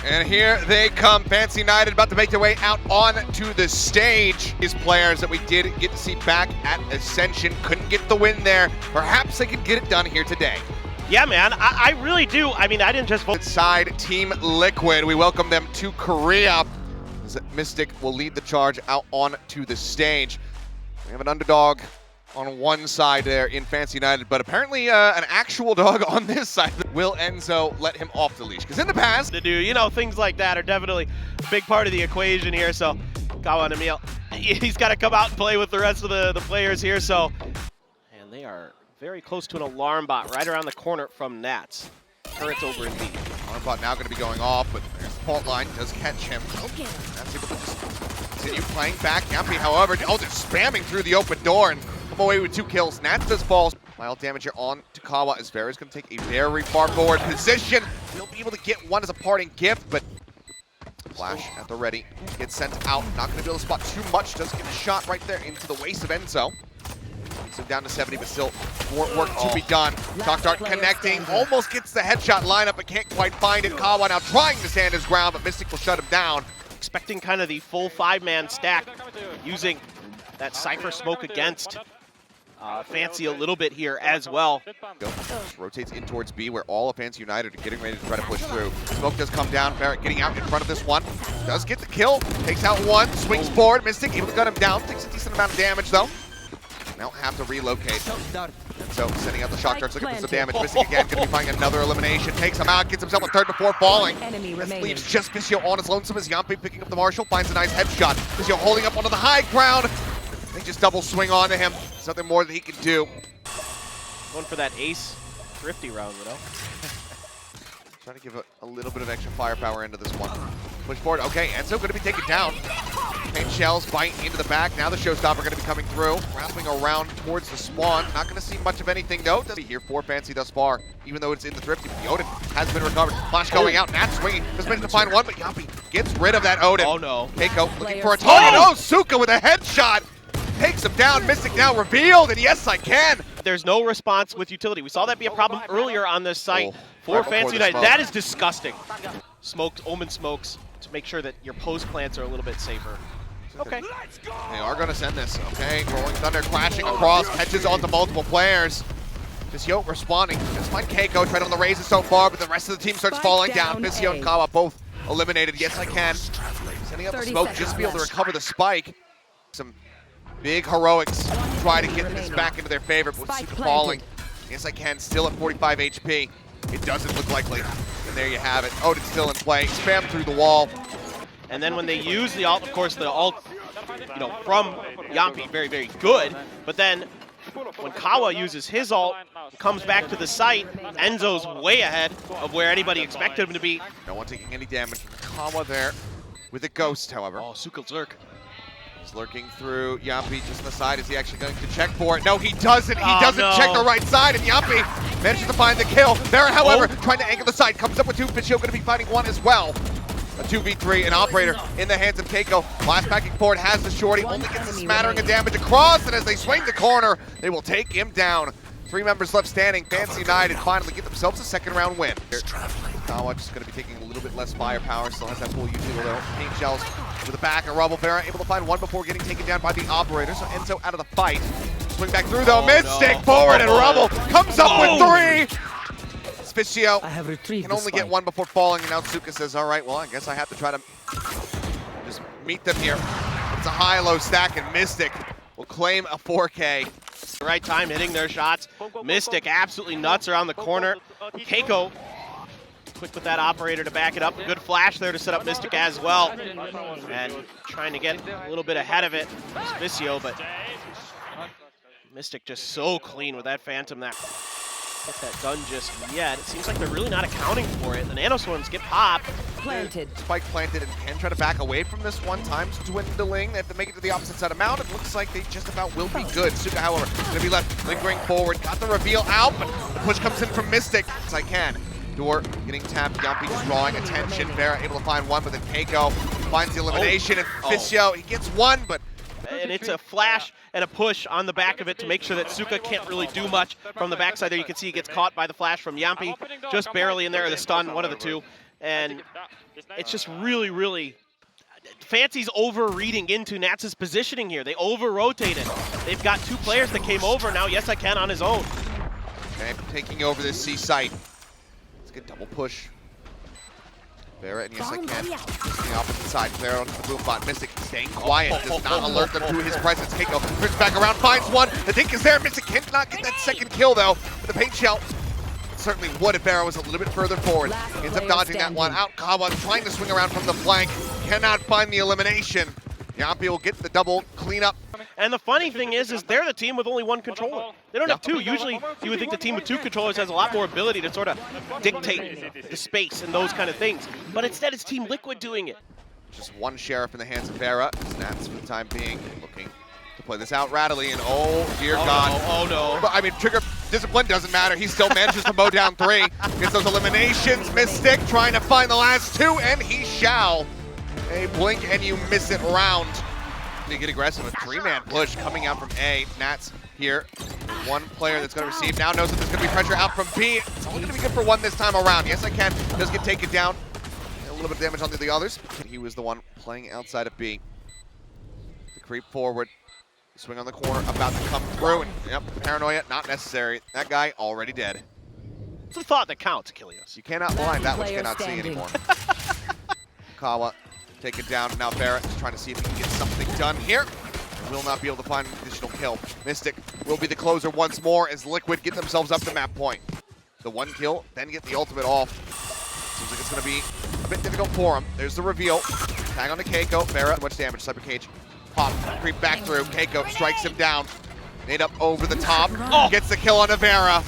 And here they come, Fancy United about to make their way out onto the stage. These players that we did get to see back at Ascension couldn't get the win there. Perhaps they could get it done here today. Yeah, man, I really do. I mean, I didn't just vote. Side Team Liquid, we welcome them to Korea. As Mystic will lead the charge out onto the stage. We have an underdog on one side there in Fancy United, but apparently an actual dog on this side. Will Enzo let him off the leash? Because in the past, to do, you know, things like that are definitely a big part of the equation here. So, Kawa and Emil, he's got to come out and play with the rest of the players here. So, and they are very close to an alarm bot right around the corner from Nats. Turret's over in B. Alarm bot now going to be going off, but there's the fault line, does catch him. That's able to just continue playing back. Yappy, however, just spamming through the open door and come away with 2 kills. Nats does fall. Mild damage here on to Kawa as Vera's going to take a very far forward position. He'll be able to get one as a parting gift, but Flash at the ready. Gets sent out. Not going to be able to spot too much. Does get a shot right there into the waist of Enzo. So down to 70, but still more work to be done. Shock Dart connecting. Almost gets the headshot lineup, but can't quite find it. Kawa now trying to stand his ground, but Mystic will shut him down. Expecting kind of the full 5-man stack, using that Cypher smoke against Fancy a little bit here as well. Rotates in towards B, where all of Fancy United are getting ready to try to push through. Smoke does come down. Barrett getting out in front of this one. Does get the kill. Takes out one. Swings forward. Mystic able to gun him down. Takes a decent amount of damage, though. Now have to relocate. And so sending out the shock darts looking for some damage. Mystic again, going to be finding another elimination. Takes him out, gets himself a third before falling. This leaves just Vizio on his lonesome as Yampi picking up the Marshall. Finds a nice headshot. Vizio holding up onto the high ground. They just double swing onto him. Something more that he can do. Going for that ace thrifty round, you know? Trying to give a little bit of extra firepower into this one. Push forward. Okay, Enzo going to be taken down. Paint shells bite into the back. Now the showstopper going to be coming through. Wrapping around towards the spawn. Not going to see much of anything though. Doesn't be here for Fancy thus far, even though it's in the thrifty. The Odin has been recovered. Flash going out. Nat swinging. Just managed to find one, but Yampi gets rid of that Odin. Oh no. Keiko looking for a target. Oh, Suka with a headshot. Takes him down. Mystic now revealed, and yes, I can. There's no response with utility. We saw that be a problem earlier on this site for Fancy United. That is disgusting. Smoked, Omen smokes to make sure that your post plants are a little bit safer. Okay. They are going to send this. Okay, Rolling Thunder crashing across, catches onto multiple players. Vizio responding. Just find Keiko, tried on the raises so far, but the rest of the team starts falling down. Vizio and Kawa both eliminated. Yes, I can. Sending up the smoke just to be able to recover the spike. Some big heroics try to get this back into their favor, but with Suka falling. Yes, I can. Still at 45 HP. It doesn't look likely. And there you have it. Odin's still in play. Spam through the wall. And then when they use the ult, of course, the ult, you know, from Yampi, very, very good. But then when Kawa uses his ult, comes back to the site, Enzo's way ahead of where anybody expected him to be. No one taking any damage from Kawa there with a ghost, however. Oh, Suka Zerk. He's lurking through Yampi just on the side. Is he actually going to check for it? No, he doesn't. He doesn't check the right side, and Yampi manages to find the kill. Barrett, however, trying to angle the side. Comes up with 2. Vizio going to be fighting one as well. A 2v3, an operator in the hands of Keiko. Blast packing forward, has the shorty, only gets a smattering of damage across, and as they swing the corner, they will take him down. 3 members left standing. Fancy United finally get themselves a second round win. Kawa just going to be taking a little bit less firepower, still has that full utility though. Paint shells to the back, and Rubble Vera able to find one before getting taken down by the operator, so Enzo out of the fight. Swing back through though, mid-stick forward, and Rubble comes up with 3! Vizio can only get one before falling, and now Suka says, all right, well, I guess I have to try to just meet them here. It's a high-low stack, and Mystic will claim a 4K. The right time, hitting their shots. Mystic absolutely nuts around the corner. Keiko, quick with that operator to back it up. Good flash there to set up Mystic as well. And trying to get a little bit ahead of it. It's Vizio, but Mystic just so clean with that Phantom there. Get that done just yet. It seems like they're really not accounting for it. The nanoswarms get popped. Planted. Spike planted and can try to back away from this one. Time's dwindling. They have to make it to the opposite side of Mount. It looks like they just about will be good. Suka, however, going to be left lingering forward. Got the reveal out, but the push comes in from Mystic. As I can. Door getting tapped. Yampi just drawing attention. Vera able to find one, but then Keiko finds the elimination. And Vizio, he gets one, but and it's a flash and a push on the back of it to make sure that Suka can't really do much from the backside there. You can see he gets caught by the flash from Yampi, just barely in there, or the stun, one of the two. and it's just really Fancy's over-reading into Nats' positioning here. They over-rotated. They've got two players that came over now. Yes, I can on his own. Okay, taking over this C site. Let's get double push. Vera and yes, I can. Just the opposite side. Vera onto the boom bot. Mystic staying quiet. Does not alert them to his presence. Keiko turns back around, finds one. The dink is there. Mystic cannot get that second kill though. With the paint shell. Certainly would if Vera was a little bit further forward. Ends up dodging that one out. Kawa trying to swing around from the flank. Cannot find the elimination. Yapi will get the double cleanup. And the funny thing is they're the team with only one controller. They don't have two. Usually you would think the team with two controllers has a lot more ability to sort of dictate the space and those kind of things. But instead it's Team Liquid doing it. Just one sheriff in the hands of Vera. Nats for the time being looking to play this out rattly, and oh dear God. No. But I mean, trigger discipline doesn't matter. He still manages to mow down 3. Gets those eliminations. Mystic trying to find the last 2, and he shall. A blink and you miss it round. They get aggressive. A 3-man push coming out from A. Nats here. One player that's going to receive now knows that there's going to be pressure out from B. It's only going to be good for one this time around. Yes, I can. Does get taken down. A little bit of damage onto the others. He was the one playing outside of B. The creep forward. Swing on the corner, about to come through. And yep, paranoia, not necessary. That guy already dead. It's the thought that counts, Kilios. You cannot blind that which cannot see anymore. Kawa taken down. Now Barrett is trying to see if he can get something done here. Will not be able to find an additional kill. Mystic will be the closer once more as Liquid get themselves up to map point. The 1 kill, then get the ultimate off. Seems like it's going to be a bit difficult for him. There's the reveal. Tag on to Keiko. Barrett, much damage. Cyber Cage. Pop, creep back through. Keiko strikes him down. Nade up over the top. Gets the kill on Vera.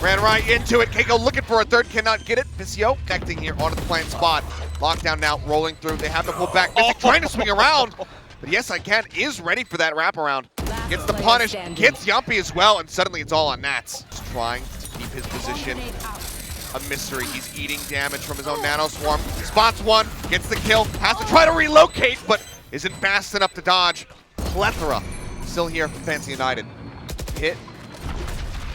Ran right into it. Keiko looking for a third, cannot get it. Visio connecting here onto the plant spot. Lockdown now, rolling through. They have to pull back. Mystic trying to swing around. But yes, I can is ready for that wraparound. Gets the punish, gets Yumpy as well, and suddenly it's all on Nats. Just trying to keep his position a mystery. He's eating damage from his own Nano Swarm. Spots one, gets the kill, has to try to relocate, but isn't fast enough to dodge. Plethora still here for Fancy United. Hit.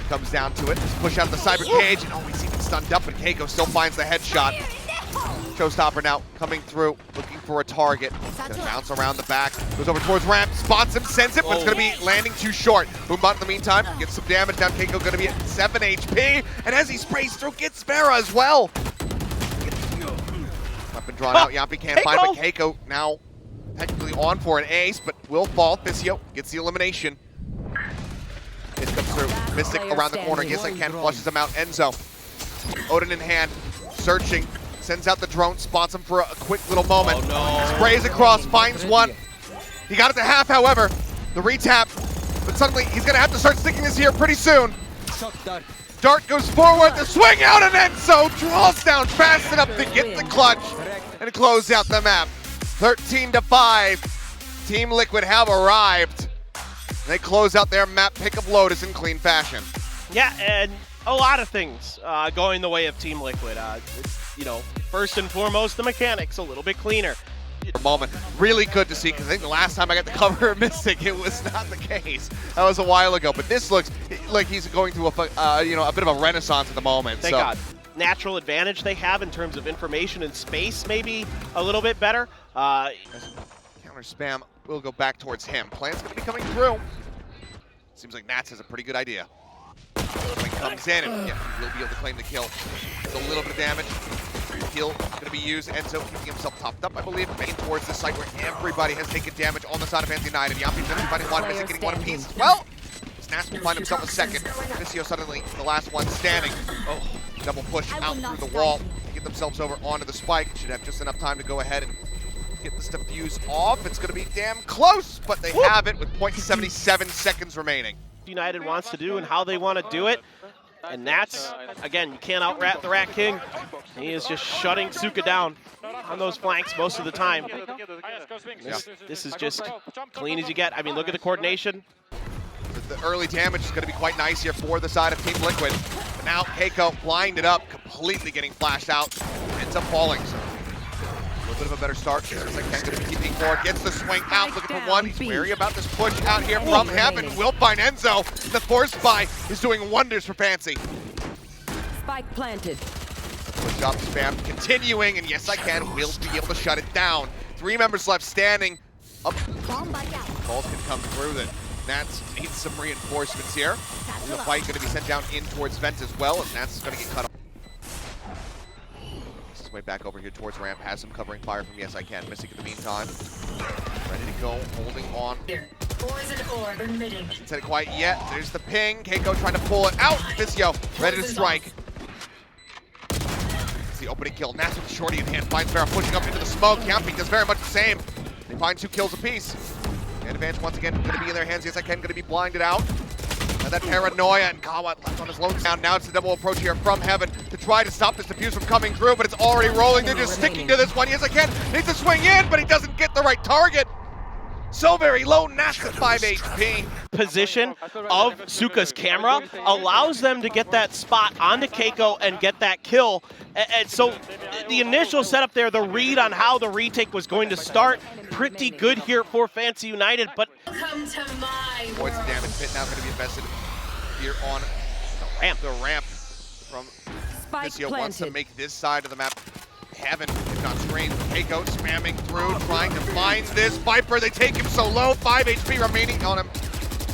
Comes down to it. Just push out the Cyber Cage, and he's even stunned up, and Keiko still finds the headshot. Showstopper now coming through, looking for a target. Gonna bounce around the back, goes over towards ramp, spots him, sends it, but it's gonna be landing too short. Boombot in the meantime gets some damage down. Keiko gonna be at 7 HP, and as he sprays through, gets Vera as well. Up and drawn out, Yampi can't find, but Keiko now technically on for an ace, but will fall. Visio gets the elimination. It comes through, Mystic around the corner, yes I can, flushes him out, Enzo. Odin in hand, searching. Sends out the drone, spots him for a quick little moment. Sprays across, finds one. He got it to half, however. The retap, but suddenly he's gonna have to start sticking this here pretty soon. Dart goes forward, the swing out, and Enzo draws down fast enough to get the clutch and close out the map. 13-5, Team Liquid have arrived. They close out their map, pick up Lotus in clean fashion. Yeah, and a lot of things going the way of Team Liquid. You know, first and foremost, the mechanics a little bit cleaner. Moment. Really good to see, because I think the last time I got the cover of Mystic, it was not the case. That was a while ago, but this looks like he's going through a bit of a renaissance at the moment. Thank God. Natural advantage they have in terms of information and space, maybe a little bit better. Counter spam will go back towards him. Plan's going to be coming through. Seems like Nats has a pretty good idea. When comes in, and yeah, he'll be able to claim the kill. It's a little bit of damage. Heal going to be used. Enzo keeping himself topped up, I believe, main towards the site where everybody has taken damage on the side of Fancy United. Yampi's going to be finding one, Mystic getting one apiece as well. Nats will find himself a second. Visio suddenly the last one standing. Oh, double push out through the wall to get themselves over onto the spike. Should have just enough time to go ahead and get this diffuse off. It's going to be damn close, but they have it with 0.77 seconds remaining. United wants to do and how they want to do it. And Nats, again, you can't out-rat the Rat King. He is just shutting Suka down on those flanks most of the time. This is just clean as you get. I mean, look at the coordination. The early damage is going to be quite nice here for the side of Team Liquid. But now Keiko blinded up, completely getting flashed out, ends up falling. So a little bit of a better start. There's like Ken's going to be keeping forward, gets the swing out, looking for one. He's wary about this push out here from him, and will find Enzo. The force spy is doing wonders for Fancy. Spike planted. Push Push up, spam, continuing, and yes I can, will be able to shut it down. 3 members left standing. Up. Balls can come through that. Nats needs some reinforcements here. The fight going to be sent down in towards Vent as well, as Nats is going to get cut off. Makes his way back over here towards ramp, has some covering fire from Yes I Can. Missing in the meantime. Ready to go, holding on. Hasn't said it quite yet. There's the ping. Keiko trying to pull it out. Physio ready to strike. It's the opening kill. Nats with the shorty in hand. Finds Vera pushing up into the smoke. Yampi does very much the same. They find 2 kills apiece. And advantage once again going to be in their hands. Yes I Can going to be blinded out. And that paranoia and Kawa left on his lone down. Now it's the double approach here from Heaven to try to stop this defuse from coming through, but it's already rolling. They're just sticking to this one. Yes I Can needs to swing in, but he doesn't get the right target. So very low, Nats at 5 HP. Position of Suka's camera allows them to get that spot onto Keiko and get that kill. And so the initial setup there, the read on how the retake was going to start, pretty good here for Fancy United, but Avoids the damage pit now going to be invested here on the ramp from Physio wants to make this side of the map. Heaven, if not screen. Keiko spamming through, trying to find this Viper. They take him so low, 5 HP remaining on him.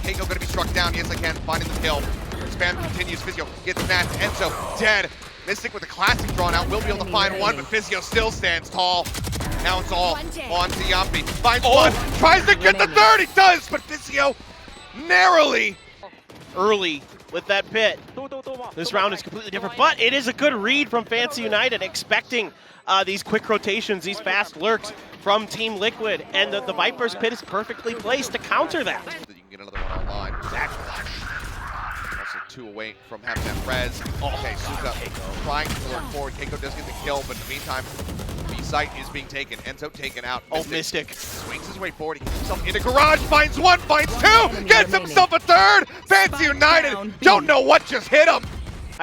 Keiko going to be struck down. Yes I Can, finding the kill. Spam continues. Physio gets Nats. Enzo dead. Mystic with the classic drawn out. Will be able to find one, but Physio still stands tall. Now it's all on to Yampi. Finds one, tries to get the third. He does, but Physio narrowly. Early with that pit. This round is completely different, but it is a good read from Fancy United, expecting these quick rotations, these fast lurks from Team Liquid, and the Viper's pit is perfectly placed to counter that. You can get another one online. Exactly. Also 2 away from having that res. Okay, Suka trying to lurk forward. Keiko does get the kill, but in the meantime, B-site is being taken. Enzo taken out. Mystic swings his way forward. He gets himself in the garage, finds 1, finds 2, gets himself a 3rd. Fancy United don't know what just hit him.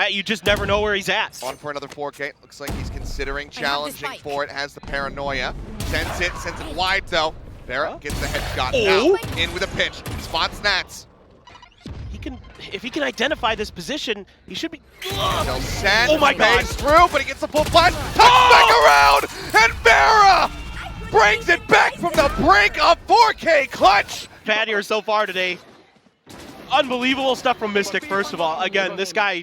You just never know where he's at. On for another 4K. Looks like he's considering challenging for it. Has the paranoia. Sends it wide though. Vera gets the headshot now. In with a pitch. Spots Nats. If he can identify this position, he should be. He'll send. Oh my God! Through, but he gets the full flash. Touch back around, and Vera brings it back from the brink of 4K clutch. Bad here so far today. Unbelievable stuff from Mystic. First of all, again, this guy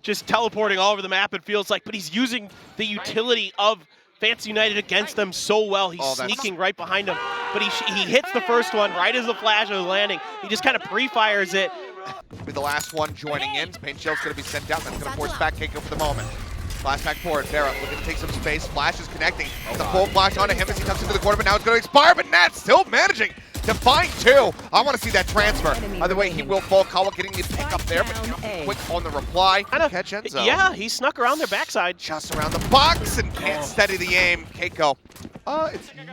just teleporting all over the map. It feels like, but he's using the utility of Fancy United against them so well. He's sneaking right behind him, but he hits the first one right as the flash is landing. He just kind of pre-fires it. With the last one joining in, Paint Shell's going to be sent out. That's going to force back Keiko for the moment. Flash back forward. Vera looking to take some space. Flash is connecting. The full flash onto him as he comes into the corner, but now it's going to expire. But Nats still managing to find 2. I want to see that transfer. Either way, he will fall. Kawa getting the pick up there, but quick on the reply. Catch Enzo. Yeah, he snuck around their backside. Just around the box and can't steady the aim. Keiko.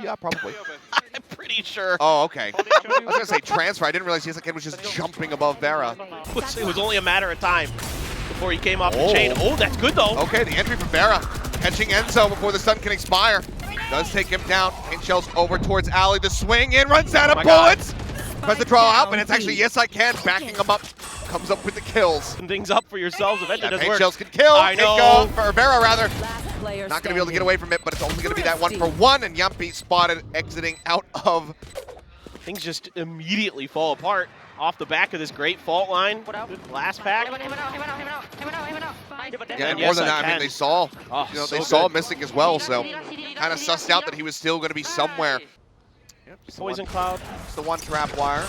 Yeah, probably. I'm pretty sure. Oh, okay. I was going to say transfer. I didn't realize Yes I Can was just jumping above Vera. It was only a matter of time before he came off the chain. Oh, that's good though. Okay, the entry from Vera. Catching Enzo before the stun can expire. Does take him down. Paint Shell's over towards Alley. The swing in, runs out of bullets. Tries to draw out, but it's actually Yes I Can backing him up. Comes up with the kills. Things up for yourselves. Eventually does Paint work. Shells can kill. I know. For Vera, rather. Not going to be able to get away from it, but it's only going to be that 1-for-1, and Yampi spotted exiting out of. Things just immediately fall apart off the back of this great fault line. Good last pack. Yeah, and more than that, I mean, they saw, they saw Mystic as well, so kind of sussed out that he was still going to be somewhere. Poison Cloud. It's the 1 trap wire.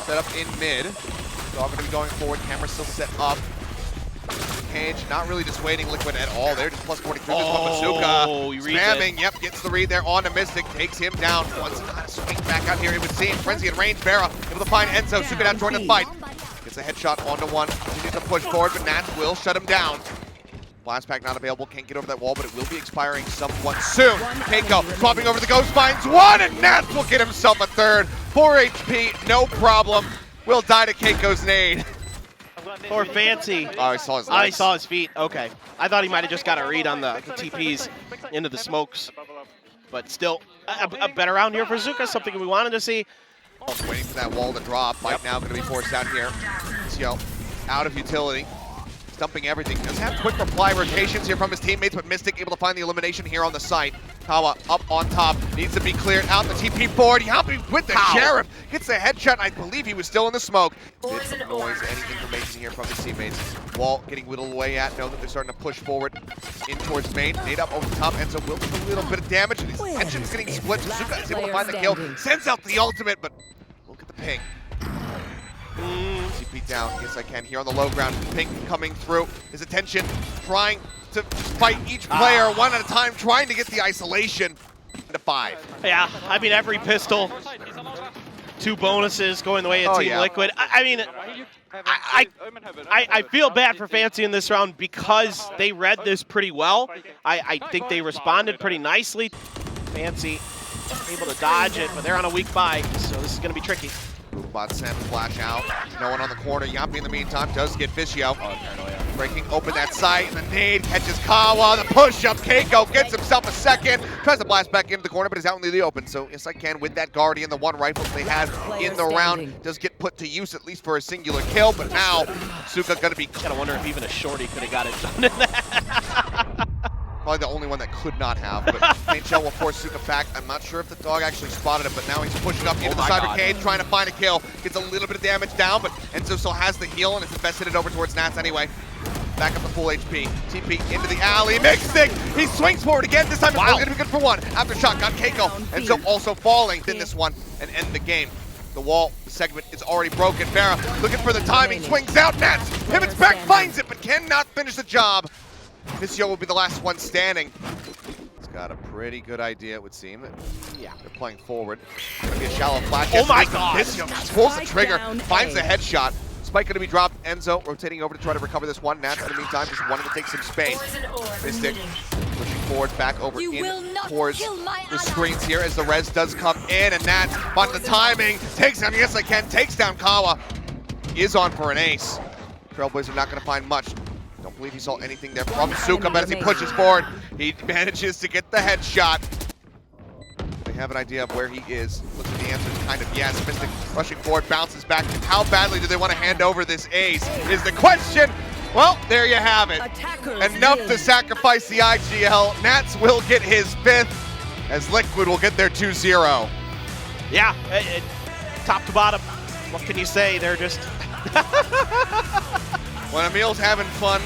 Set up in mid. So all going to be going forward. Camera still set up. Cage not really dissuading Liquid at all. They're just plus 43. This one Bazooka. Spamming. Yep, gets the read there on to Mystic. Takes him down. Wants to kind of swing back out here. It would seem. Frenzy in range. Vera able to find Enzo. Suka down, joining the fight. Gets a headshot onto 1. Continues to push forward, but Nats will shut him down. Blast pack not available. Can't get over that wall, but it will be expiring somewhat soon. Keiko swapping over the ghost, finds 1, and Nats will get himself a 3rd. 4 HP, no problem. Will die to Keiko's nade. Or Fancy. Oh, I saw his legs. I saw his feet. Okay. I thought he might have just got a read on the TPs into the smokes. But still, a better round here for Zuka, something we wanted to see. Waiting for that wall to drop. Fight now going to be forced out here. So, out of utility. dumping everything. Does have quick reply rotations here from his teammates, but Mystic able to find the elimination here on the site. Kawa up on top, needs to be cleared out. The TP forward, Yapi with the Sheriff. Gets a headshot, I believe he was still in the smoke. Bit of noise, any information here from his teammates. Wall getting whittled away at, know that they're starting to push forward in towards main. Nade up over the top, Enzo will take a little bit of damage, and his engine's getting split. Suzuka is able to find the kill, sends out the ultimate, but look at the ping. TP down, yes I can, here on the low ground. Pink coming through, his attention, trying to fight each player one at a time, trying to get the isolation to 5. Yeah, I mean, every pistol, 2 bonuses going the way of Team Liquid. I mean, I feel bad for Fancy in this round because they read this pretty well. I think they responded pretty nicely. Fancy able to dodge it, but they're on a weak buy, so this is going to be tricky. Bot send flash out. No one on the corner. Yapi in the meantime does get Vishio. Breaking open that site. The nade catches Kawa. The push-up. Keiko gets himself a second. Tries to blast back into the corner, but is out in the open. So yes, I can with that Guardian. The 1 rifle they had in the round does get put to use, at least for a singular kill. But now, Suka gonna be. Gotta wonder if even a shorty could have got it done in that. Probably the only one that could not have, but St. Shell will force Suka back. I'm not sure if the dog actually spotted it, but now he's pushing up into the cybercade, trying to find a kill. Gets a little bit of damage down, but Enzo still has the heal, and it's invested it over towards Nats anyway. Back up to full HP. TP into the alley. Mystic! He swings forward again. This time it's only going to be good for 1. After shotgun, Keiko. Enzo also falling in this one and end the game. The wall segment is already broken. Farah looking for the timing. Swings out. Nats pivots back, finds it, but cannot finish the job. Vishio will be the last one standing. He's got a pretty good idea, it would seem. They're playing forward. Gonna be a shallow flash. Oh my god! Vishio pulls the trigger, finds the headshot. Spike gonna be dropped. Enzo rotating over to try to recover this one. Nats in the meantime just wanted to take some space. Mystic pushing forward, back over in towards the screens here as the res does come in, and Nats finds the timing. Takes down, yes I can, takes down Kawa. Is on for an ace. Trailblazer not gonna find much. Don't believe he saw anything there from Suka, but as he pushes forward, he manages to get the headshot. They have an idea of where he is. Looks like the answer is kind of yes. Mystic rushing forward, bounces back. How badly do they want to hand over this ace is the question. Well, there you have it. Enough to sacrifice the IGL. Nats will get his 5th, as Liquid will get their 2-0. Yeah, top to bottom. What can you say? They're just... When Emil's having fun,